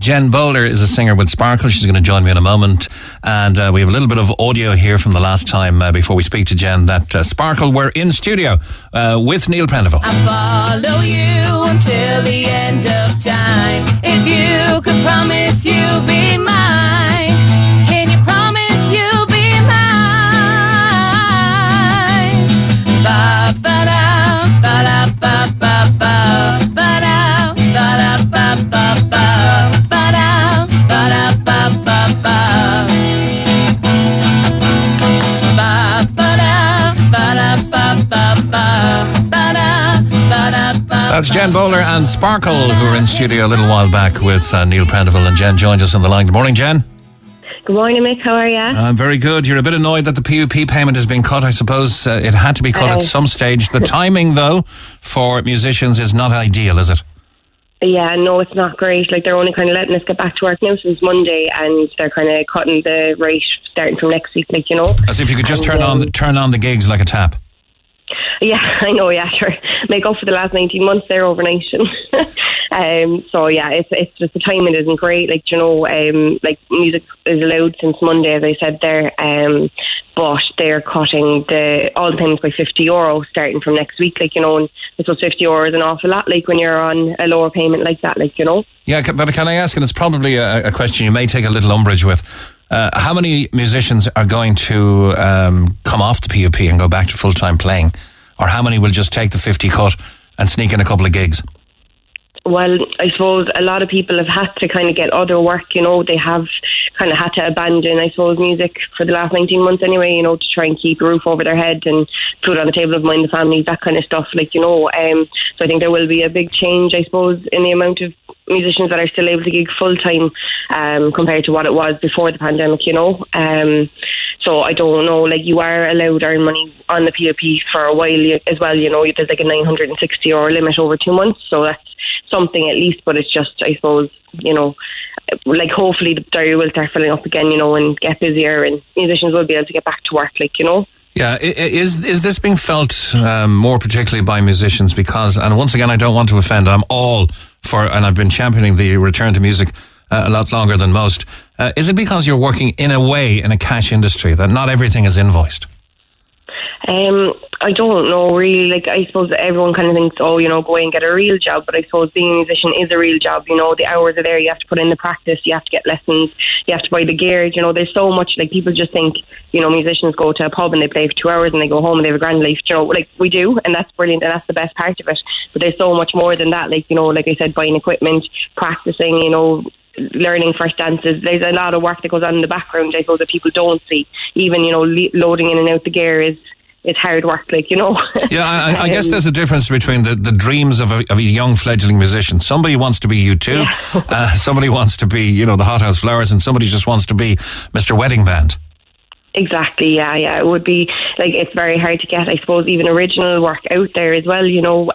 Jen Bowler is a singer with Sparkle. She's going to join me in a moment. And we have a little bit of audio here from the last time before we speak to Jen that Sparkle were in studio with Neil Prendeville. I'll follow you until the end of time. If you could promise you'll be mine, can you promise you'll be mine? Ba ba da ba da ba ba ba ba da ba da ba ba ba. That's Jen Bowler and Sparkle, who were in studio a little while back with Neil Prendeville, and Jen joined us on the line. Good morning, Jen. Good morning, Mick. How are you? I'm very good. You're a bit annoyed that the PUP payment has been cut. I suppose it had to be cut at some stage. The timing, though, for musicians is not ideal, is it? Yeah, no, it's not great. Like, they're only kind of letting us get back to work now since Monday, and they're kind of cutting the rate starting from next week, like, you know. As if you could just turn on the gigs like a tap. Yeah, I know, yeah, sure. Make up for the last 19 months there overnight. So, yeah, it's just the timing isn't great. Like, you know, like, music is allowed since Monday, as I said there, but they're cutting all the payments by €50 starting from next week, like, you know, and I suppose €50 is an awful lot, like, when you're on a lower payment like that, like, you know. Yeah, but can I ask, and it's probably a question you may take a little umbrage with, how many musicians are going to come off the PUP and go back to full-time playing? Or how many will just take the 50 cut and sneak in a couple of gigs? Well, I suppose a lot of people have had to kind of get other work, you know. They have kind of had to abandon, I suppose, music for the last 19 months anyway, you know, to try and keep a roof over their head and food on the table of mind the family, that kind of stuff, like, you know. So I think there will be a big change, I suppose, in the amount of musicians that are still able to gig full-time compared to what it was before the pandemic, you know. So I don't know, like, you are allowed to earn money on the PUP for a while as well, you know. There's like a €960 limit over 2 months, so that's something at least, but it's just, I suppose, you know, like, hopefully the diary will start filling up again, you know, and get busier, and musicians will be able to get back to work, like, you know. Yeah, is this being felt more particularly by musicians? Because, and once again, I don't want to offend, I'm all for, and I've been championing the return to music a lot longer than most. Is it because you're working in a way in a cash industry that not everything is invoiced? I don't know really. Like, I suppose everyone kind of thinks, oh, you know, go away and get a real job, but I suppose being a musician is a real job, you know. The hours are there, you have to put in the practice, you have to get lessons, you have to buy the gear, you know. There's so much, like, people just think, you know, musicians go to a pub and they play for 2 hours and they go home and they have a grand life, you know. Like, we do, and that's brilliant, and that's the best part of it, but there's so much more than that, like, you know, like I said, buying equipment, practicing, you know, learning first dances. There's a lot of work that goes on in the background, I suppose, that people don't see. Even, you know, loading in and out the gear is hard work, like, you know. Yeah, I guess there's a difference between the dreams of a young fledgling musician. Somebody wants to be U2, somebody wants to be, you know, the Hothouse Flowers, and somebody just wants to be Mr. Wedding Band. Exactly, yeah. It would be, like, it's very hard to get, I suppose, even original work out there as well, you know.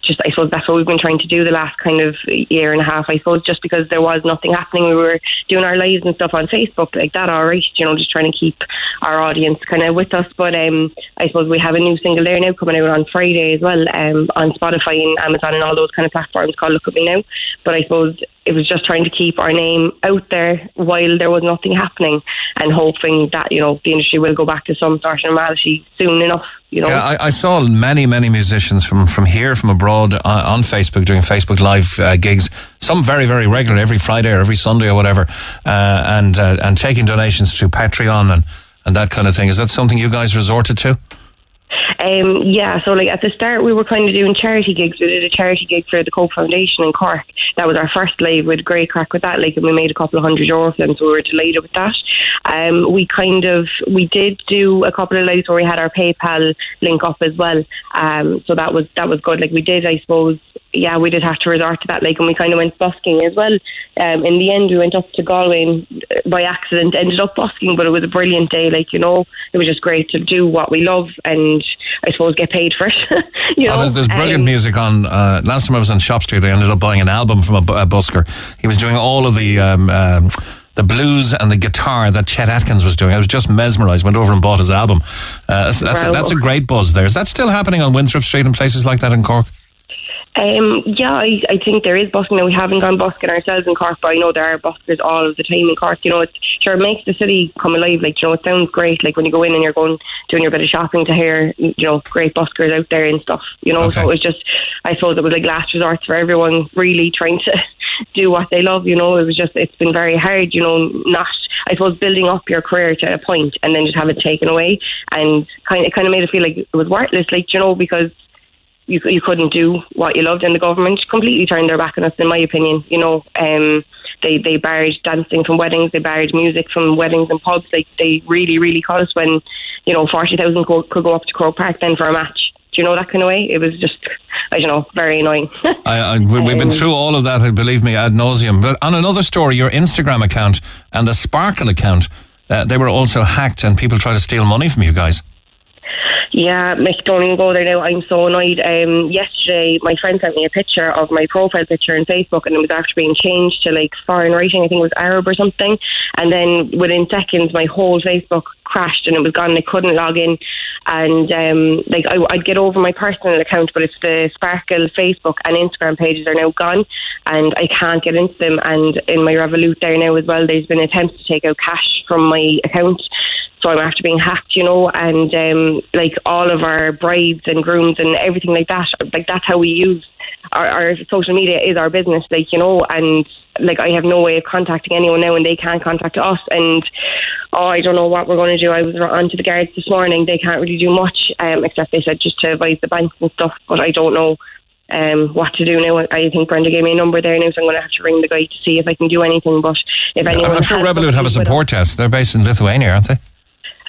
Just, I suppose that's what we've been trying to do the last kind of year and a half, I suppose, just because there was nothing happening. We were doing our lives and stuff on Facebook, like that, all right, you know, just trying to keep our audience kind of with us. But I suppose we have a new single there now coming out on Friday as well, on Spotify and Amazon and all those kind of platforms called Look At Me Now. But I suppose it was just trying to keep our name out there while there was nothing happening, and hoping that, you know, the industry will go back to some sort of normality soon enough, you know. Yeah, I saw many musicians from here, from abroad, on Facebook, doing Facebook Live gigs, some very, very regular, every Friday or every Sunday or whatever, and taking donations to Patreon and that kind of thing. Is that something you guys resorted to? Yeah, so like at the start we were kind of doing charity gigs. We did a charity gig for the Cork Foundation in Cork. That was our first live. We had great crack with that, like, and we made a couple of €100 for them, so we were delighted with that. We did do a couple of lives where we had our PayPal link up as well. So that was good. Like, we did, I suppose, yeah, we did have to resort to that, like, and we kind of went busking as well. In the end, we went up to Galway and by accident ended up busking, but it was a brilliant day, like, you know. It was just great to do what we love and, I suppose, get paid for it. You know? There's brilliant music on. Last time I was on Shop Street, I ended up buying an album from a busker. He was doing all of the blues and the guitar that Chet Atkins was doing. I was just mesmerised, went over and bought his album. That's a great buzz there. Is that still happening on Winthrop Street and places like that in Cork? Yeah, I think there is busking. Now, we haven't gone busking ourselves in Cork, but I know there are buskers all of the time in Cork. You know, it makes the city come alive. Like, you know, it sounds great. Like when you go in and you're doing your bit of shopping to hear, you know, great buskers out there and stuff. You know, so it was just, I suppose it was like last resort for everyone really trying to do what they love. You know, it's been very hard. You know, not, I suppose, building up your career to a point and then just have it taken away, and it kind of made it feel like it was worthless. Like, you know, because you couldn't do what you loved, and the government completely turned their back on us, in my opinion. You know, they barred dancing from weddings, they barred music from weddings and pubs. Like, they really, really cut us when, you know, 40,000 could go up to Croke Park then for a match. Do you know, that kind of way? It was just, I don't know, very annoying. We've been through all of that, believe me, ad nauseum. But on another story, your Instagram account and the Sparkle account, they were also hacked and people tried to steal money from you guys. Yeah, Mick, don't even go there now. I'm so annoyed. Yesterday, my friend sent me a picture of my profile picture on Facebook, and it was after being changed to like foreign writing. I think it was Arab or something. And then within seconds, my whole Facebook crashed and it was gone. I couldn't log in. And I'd get over my personal account, but it's the Sparkle Facebook and Instagram pages are now gone, and I can't get into them. And in my Revolut there now as well, there's been attempts to take out cash from my account. So I'm after being hacked, you know, and like all of our brides and grooms and everything like that, like that's how we use our social media is our business, like, you know, and like I have no way of contacting anyone now and they can't contact us, and I don't know what we're going to do. I was on to the guards this morning. They can't really do much, except they said just to advise the banks and stuff, but I don't know what to do now. I think Brenda gave me a number there now, so I'm going to have to ring the guy to see if I can do anything. But if anyone, I'm sure Revolut have a support desk. They're based in Lithuania, aren't they?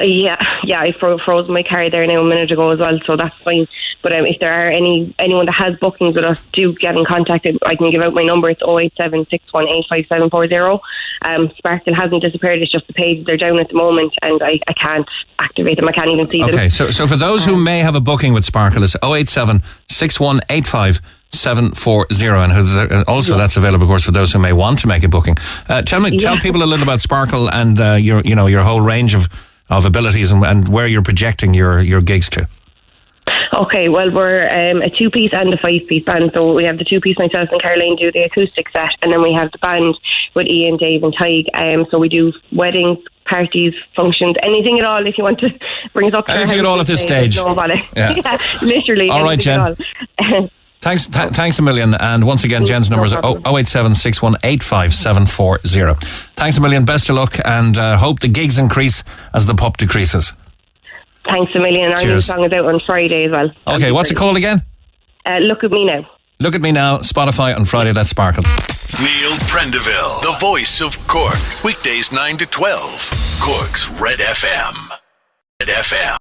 Yeah, I froze my card there now a minute ago as well, so that's fine. But if there are anyone that has bookings with us, do get in contact. I can give out my number. It's 087 618 5740. Sparkle hasn't disappeared. It's just the pages are down at the moment, and I can't activate them. I can't even see them. Okay, so for those who may have a booking with Sparkle, it's 087 6185 740, and also that's available, of course, for those who may want to make a booking. Tell people a little about Sparkle and your whole range of abilities and where you're projecting your gigs to. Okay, well, we're a 2-piece and a 5-piece band. So we have the 2-piece, myself and Caroline do the acoustic set, and then we have the band with Ian, Dave and Tig. So we do weddings, parties, functions, anything at all. If you want to bring us up to anything at all at this stage. Know about it. Yeah. Literally. All right, Jen. Thanks a million. And once again, Jen's number is 087 6185 740. Thanks a million. Best of luck, and hope the gigs increase as the PUP decreases. Thanks a million. Our new song is out on Friday as well. Okay, what's it called again? Look at Me Now. Look at Me Now. Spotify on Friday. That's Sparkle. Neil Prendeville, the voice of Cork. Weekdays 9 to 12. Cork's Red FM. Red FM.